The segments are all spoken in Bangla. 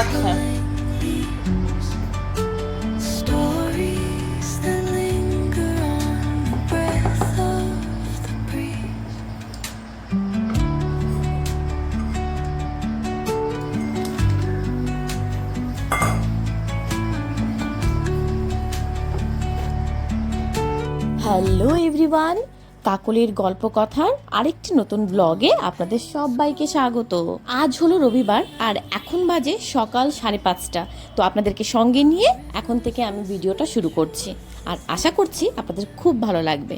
আচ্ছা, stories that linger on the breath of the breeze. Hello everyone, কাকলির গল্প কথার আরেকটি নতুন ব্লগে আপনাদের সবাইকে স্বাগত। আজ হলো রবিবার আর এখন বাজে সকাল 5:30। তো আপনাদেরকে সঙ্গে নিয়ে এখন থেকে আমি ভিডিওটা শুরু করছি আর আশা করছি আপনাদের খুব ভালো লাগবে।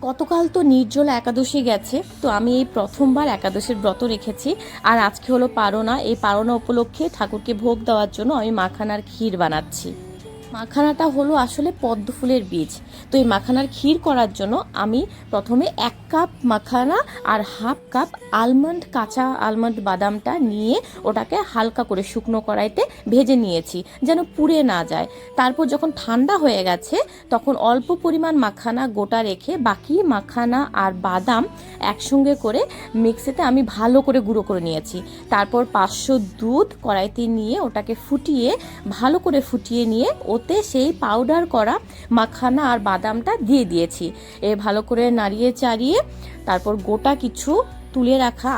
গতকাল তো নির্জলা একাদশী গেছে, তো আমি এই প্রথমবার একাদশীর ব্রত রেখেছি আর আজকে হলো পারনা। এই পারনা উপলক্ষে ঠাকুরকে ভোগ দেওয়ার জন্য আমি মাখানার ক্ষীর বানাচ্ছি। মাখানাটা হলো আসলে পদ্ম ফুলের বীজ। তো এই মাখানার ক্ষীর করার জন্য আমি প্রথমে 1 কাপ মাখানা আর হাফ কাপ আলমন্ড, কাঁচা আলমন্ড বাদামটা নিয়ে ওটাকে হালকা করে শুকনো কড়াইতে ভেজে নিয়েছি যেন পুড়ে না যায়। তারপর যখন ঠান্ডা হয়ে গেছে তখন অল্প পরিমাণ মাখানা গোটা রেখে বাকি মাখানা আর বাদাম একসঙ্গে করে মিক্সিতে আমি ভালো করে গুঁড়ো করে নিয়েছি। তারপর 500 দুধ কড়াইতে নিয়ে ওটাকে ভালো করে ফুটিয়ে নিয়ে ওতে সেই পাউডার করা মাখানা আর বাদামটা দিয়ে দিয়েছি। ভালো করে নাড়িয়ে চাড়িয়ে তারপর গোটা কিছু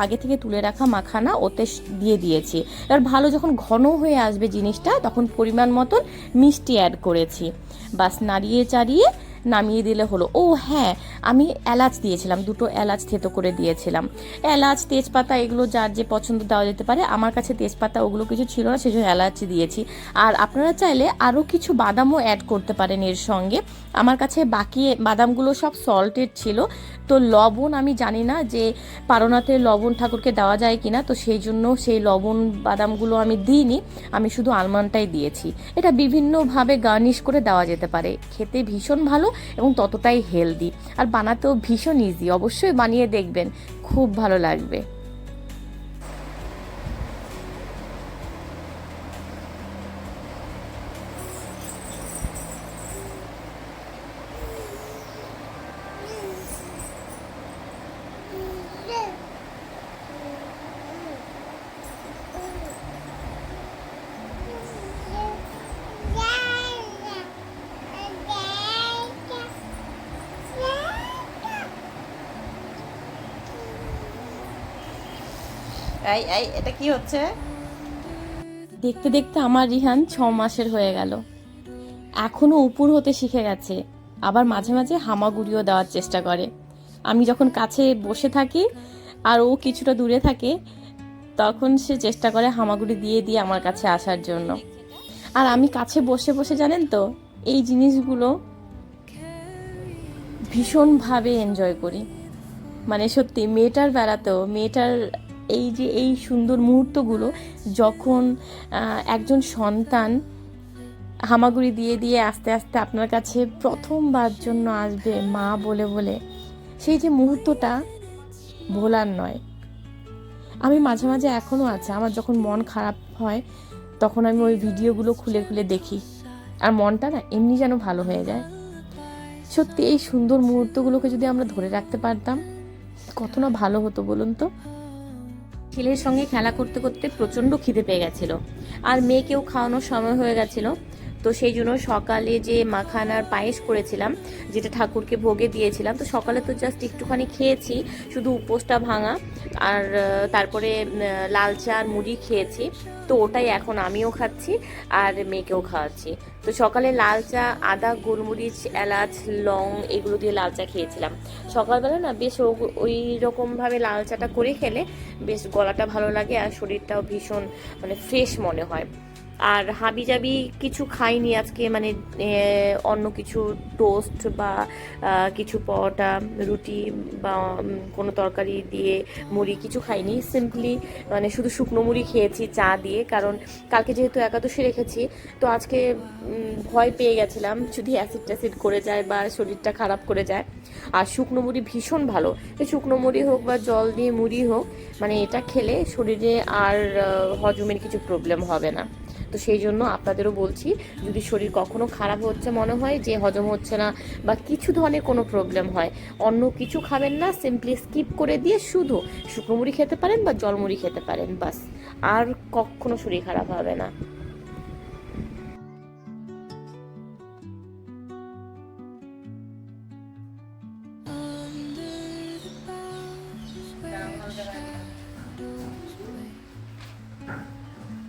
আগে থেকে তুলে রাখা মাখানা ওতে দিয়ে দিয়েছি। এবার ভালো যখন ঘন হয়ে আসবে জিনিসটা তখন পরিমাণ মতন মিষ্টি অ্যাড করেছি। বাস নাড়িয়ে চাড়িয়ে নামিয়ে দিলে হলো। ও হ্যাঁ, আমি এলাচ দিয়েছিলাম, 2টো এলাচ থেতো করে দিয়েছিলাম। এলাচ, তেজপাতা এগুলো যার যে পছন্দ দেওয়া যেতে পারে। আমার কাছে তেজপাতা ওগুলো কিছু ছিল না, সেজন্য এলাচ দিয়েছি। আর আপনারা চাইলে আরও কিছু বাদামও অ্যাড করতে পারেন এর সঙ্গে। আমার কাছে বাকি বাদামগুলো সব সল্টেড ছিল, তো লবণ আমি জানি না যে পারনাতে লবণ ঠাকুরকে দেওয়া যায় কিনা, তো সেই জন্য সেই লবণ বাদামগুলো আমি দিইনি, আমি শুধু আলমন্ডটাই দিয়েছি। এটা বিভিন্নভাবে গার্নিশ করে দেওয়া যেতে পারে, খেতে ভীষণ ভালো এবং ততটাই হেলদি আর বানাতেও ভীষণ ইজি। অবশ্যই বানিয়ে দেখবেন, খুব ভালো লাগবে। এটা কি হচ্ছে? দেখতে দেখতে আমার রিহান 6 মাসের হয়ে গেল, এখনো উপর হতে শিখে গেছে। আবার মাঝে মাঝে হামাগুড়িও দেওয়ার চেষ্টা করে। আমি যখন কাছে বসে থাকি আর ও কিছুটা দূরে থাকে তখন সে চেষ্টা করে হামাগুড়ি দিয়ে দিয়ে আমার কাছে আসার জন্য। আর আমি কাছে বসে বসে জানেন তো এই জিনিসগুলো ভীষণভাবে এনজয় করি। মানে সত্যি মেয়েটার বেড়াতেও মেয়েটার এই সুন্দর মুহূর্তগুলো যখন একজন সন্তান হামাগুড়ি দিয়ে দিয়ে আস্তে আস্তে আপনার কাছে প্রথমবার জন্য আসবে মা বলে বলে, সেই যে মুহূর্তটা ভোলার নয়। আমি মাঝে মাঝে এখনও আছে, আমার যখন মন খারাপ হয় তখন আমি ওই ভিডিওগুলো খুলে খুলে দেখি আর মনটা না এমনি যেন ভালো হয়ে যায়। সত্যি এই সুন্দর মুহূর্তগুলোকে যদি আমরা ধরে রাখতে পারতাম কত না ভালো হতো বলুন তো। ছেলের সঙ্গে খেলা করতে করতে প্রচণ্ড খিদে পেয়ে গেছিল আর মেয়েকেও খাওয়ানোর সময় হয়ে গেছিল। তো সেই জন্য সকালে যে মাখানার পায়েস করেছিলাম যেটা ঠাকুরকে ভোগে দিয়েছিলাম, তো সকালে তো জাস্ট একটুখানি খেয়েছি, শুধু উপোসটা ভাঙা। আর তারপরে লাল চা আর মুড়ি খেয়েছি। তো ওটাই এখন আমিও খাচ্ছি আর মেয়েকেও খাওয়াচ্ছি। তো সকালে লাল চা, আদা, গোলমরিচ, এলাচ, লং এগুলো দিয়ে লাল চা খেয়েছিলাম। সকালবেলা না বেশ ওই রকমভাবে লাল চাটা করে খেলে বেশ গলাটা ভালো লাগে আর শরীরটাও ভীষণ মানে ফ্রেশ মনে হয়। আর হাবিজাবি কিছু খাইনি আজকে, মানে অন্য কিছু টোস্ট বা কিছু পরোটা, রুটি বা কোনো তরকারি দিয়ে মুড়ি কিছু খাইনি। সিম্পলি মানে শুধু শুকনো মুড়ি খেয়েছি চা দিয়ে, কারণ কালকে যেহেতু একাদশী রেখেছি তো আজকে ভয় পেয়ে গেছিলাম যদি অ্যাসিড ট্যাসিড করে যায় বা শরীরটা খারাপ করে যায়। আর শুকনো মুড়ি ভীষণ ভালো, শুকনো মুড়ি হোক বা জল দিয়ে মুড়ি হোক, মানে এটা খেলে শরীরে আর হজমের কিছু প্রবলেম হবে না। তো সেই জন্য আপনাদেরও বলছি, যদি শরীর কখনো খারাপ হচ্ছে মনে হয় যে হজম হচ্ছে না বা কিছু ধরনের কোনো প্রবলেম হয়, অন্য কিছু খাবেন না, সিম্পলি স্কিপ করে দিয়ে শুধু শুকনো মুড়ি খেতে পারেন বা জল মুড়ি খেতে পারেন, বাস। আর কখনো শরীর খারাপ হবে না।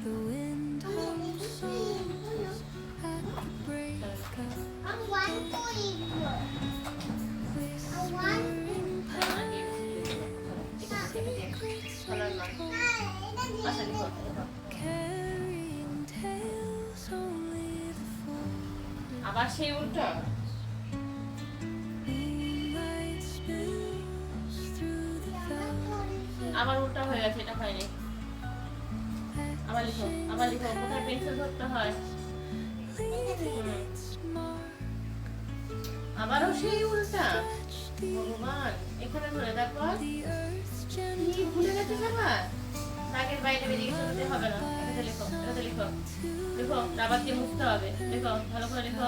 The wind hums songs at the break of whispering pines, secrets carrying tales only the fool. আবার সেই উল্টো Moonlight spills through the velvet আবার উল্টা হয়ে গেছে, এটা হয়নি। আবার লিখো, আবার লিখো, কোথায় পেন্সিল ধরতে হয়। leaving its mark. আবারও সেই উল্টা, ভগবান। এখানে ধরে তারপর The earth's কি gentle ভুলে গেছিস আবার? দাগের বাইরে বেরিয়ে গেছে, হতে হবে না। এটাতে লিখো, এটাতে লিখো, লিখো, রাবার দিয়ে মুছতে হবে। লিখো, ভালো করে লিখো।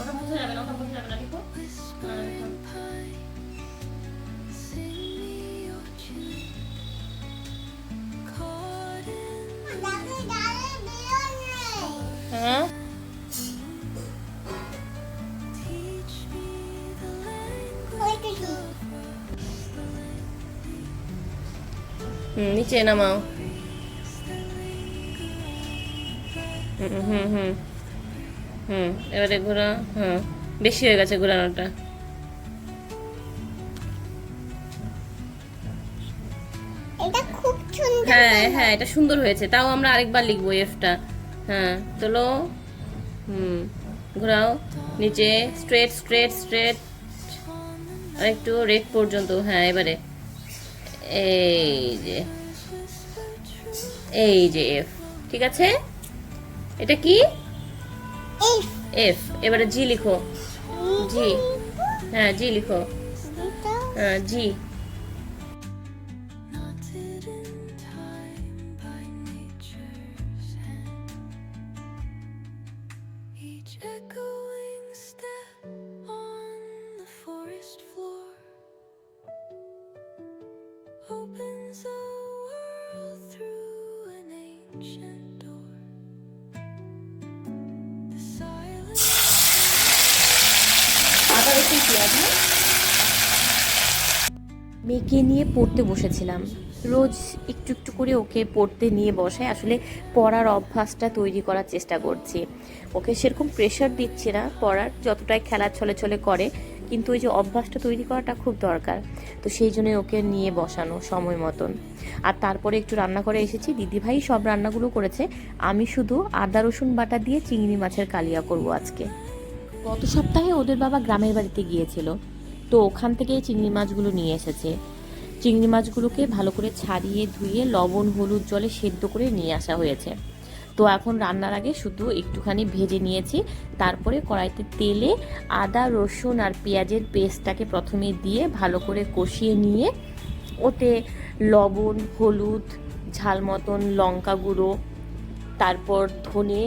ওটা মুছে যাবে না, ওটা মুছে যাবে না, লিখো। হ্যাঁ, লিখো। pine. Sing me your tune. Caught in হ্যাঁ, teach me the language of নিচে নামাও। এবারে ঘোরা। বেশি হয়ে গেছে ঘোরানোটা। এটা খুব সুন্দর। হ্যাঁ হ্যাঁ, এটা সুন্দর হয়েছে। তাও আমরা আরেকবার লিখবো এফটা। হ্যাঁ, তোলো। ঘোরাও নিচে, স্ট্রেট স্ট্রেট স্ট্রেট, আর একটু রেড পর্যন্ত। হ্যাঁ, এবারে এই যে এফ। ঠিক আছে, এটা কি? এই এফ। এবারে জি লিখো। জি। হ্যাঁ, জি লিখো। এটা হ্যাঁ, জি। knotted in time by nature's hand. Each echoing step on the forest floor opens a world through an ancient door. The silence আবার একটু পেঁয়াজ। মেয়েকে নিয়ে পড়তে বসেছিলাম। রোজ একটু একটু করে ওকে পড়তে নিয়ে বসায়। আসলে পড়ার অভ্যাসটা তৈরি করার চেষ্টা করছি। ওকে সেরকম প্রেশার দিচ্ছি না পড়ার, যতটাই খেলার ছলে ছলে করে, কিন্তু ওই যে অভ্যাসটা তৈরি করাটা খুব দরকার। তো সেই জন্য ওকে নিয়ে বসানো সময় মতন। আর তারপরে একটু রান্না করে এসেছি। দিদিভাই সব রান্নাগুলো করেছে, আমি শুধু আদা রসুন বাটা দিয়ে চিংড়ি মাছের কালিয়া করব আজকে। গত সপ্তাহে ওদের বাবা গ্রামের বাড়িতে গিয়েছিল, তো ওখান থেকে চিংড়ি মাছগুলো নিয়ে এসেছে। চিংড়ি মাছগুলোকে ভালো করে ছাড়িয়ে ধুয়ে লবণ হলুদ জলে সেদ্ধ করে নিয়ে আসা হয়েছে। তো এখন রান্নার আগে শুধু একটুখানি ভেজে নিয়েছি। তারপরে কড়াইতে তেলে আদা রসুন আর পেঁয়াজের পেস্টটাকে প্রথমে দিয়ে ভালো করে কষিয়ে নিয়ে ওতে লবণ হলুদ ঝাল মতন লঙ্কা গুঁড়ো, তারপর ধনে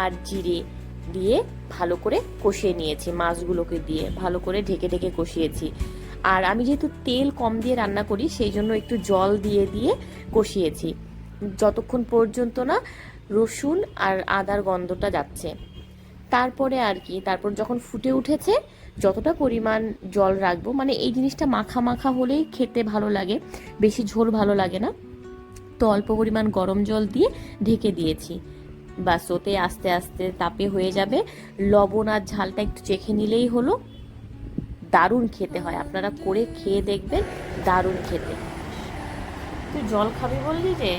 আর জিরে দিয়ে ভালো করে কষিয়ে নিয়েছি। মাছগুলোকে দিয়ে ভালো করে ঢেকে ঢেকে কষিয়েছি। আর আমি যেহেতু তেল কম দিয়ে রান্না করি, সেই জন্য একটু জল দিয়ে দিয়ে কষিয়েছি, যতক্ষণ পর্যন্ত না রসুন আর আদার গন্ধটা যাচ্ছে। তারপরে আর কি, তারপর যখন ফুটে উঠেছে, যতটা পরিমাণ জল রাখবো, মানে এই জিনিসটা মাখা মাখা হলেই খেতে ভালো লাগে, বেশি ঝোল ভালো লাগে না, তো অল্প পরিমাণ গরম জল দিয়ে ঢেকে দিয়েছি। বাস ওতে আস্তে আস্তে তাপে হয়ে যাবে। লবণ আর ঝালটা একটু চেখে নিলেই হলো। দারুণ খেতে হয়, আপনারা করে খেয়ে দেখবেন, দারুণ খেতে। তুই জল খাবি বললি যে,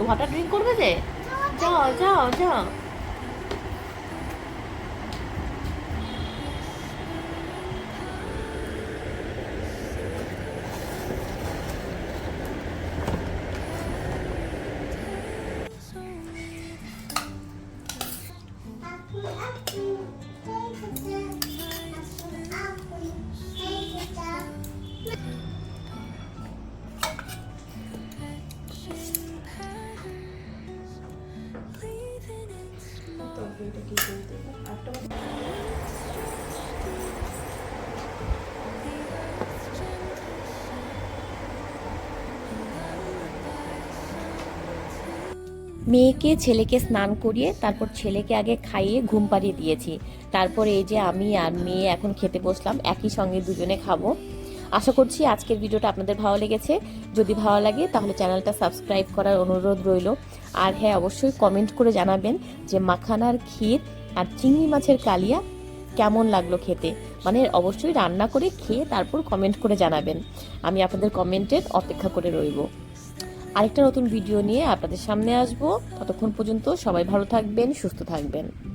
ওয়াটার ড্রিঙ্ক করবে যে? যাও যাও যাও। মেয়েকে ছেলেকে স্নান করিয়ে তারপর ছেলেকে আগে খাইয়ে ঘুম পাড়িয়ে দিয়েছি। তারপর এই যে আমি আর মেয়ে এখন খেতে বসলাম, একই সঙ্গে দুজনে খাবো। আশা করছি আজকের ভিডিওটা আপনাদের ভালো লেগেছে। যদি ভালো লাগে তাহলে চ্যানেলটা সাবস্ক্রাইব করার অনুরোধ রইল। আর হ্যাঁ, অবশ্যই কমেন্ট করে জানাবেন যে মাখানার ক্ষীর আর চিংড়ি মাছের কালিয়া কেমন লাগলো খেতে। মানে অবশ্যই রান্না করে খেয়ে তারপর কমেন্ট করে জানাবেন। আমি আপনাদের কমেন্টের অপেক্ষা করে রইব। আরেকটা নতুন ভিডিও নিয়ে আপনাদের সামনে আসবো। ততক্ষণ পর্যন্ত সবাই ভালো থাকবেন, সুস্থ থাকবেন।